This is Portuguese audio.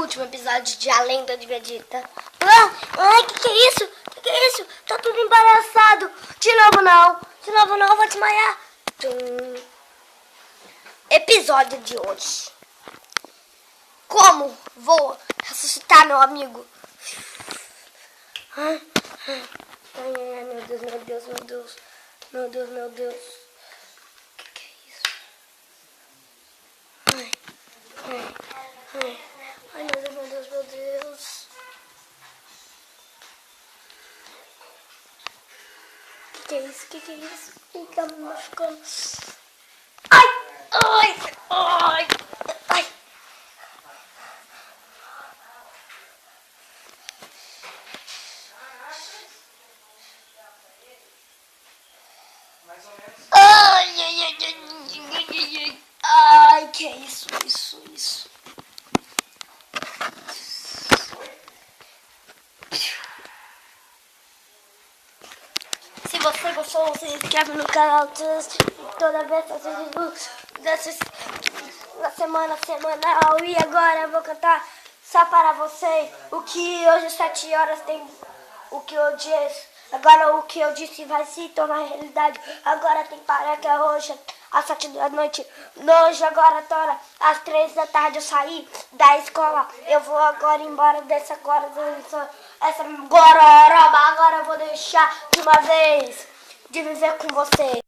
último episódio de A Lenda de Vegeta. Ai, que é isso? Que é isso? Tá tudo embaraçado. De novo não, eu vou desmaiar. Episódio de hoje. Como vou ressuscitar meu amigo? Ai, meu Deus, meu Deus, meu Deus. Meu Deus, meu Deus. Que é isso? Ai, meu Deus, meu Deus, meu Deus. Que é isso? Que é isso? Fica me machucando. Ai, ai, ai, ai. Ai, que é isso. Se você gostou, se inscreve no canal toda vez na semana semanal. E agora eu vou cantar só para vocês o que hoje às 7 horas tem, o que eu disse. Agora o que eu disse vai se tornar realidade. Agora tem para que hoje às 7 da noite. Hoje agora tora às 3 da tarde eu saí da escola. Eu vou agora embora dessa essa gororoba. Agora eu vou deixar de uma vez de viver com você.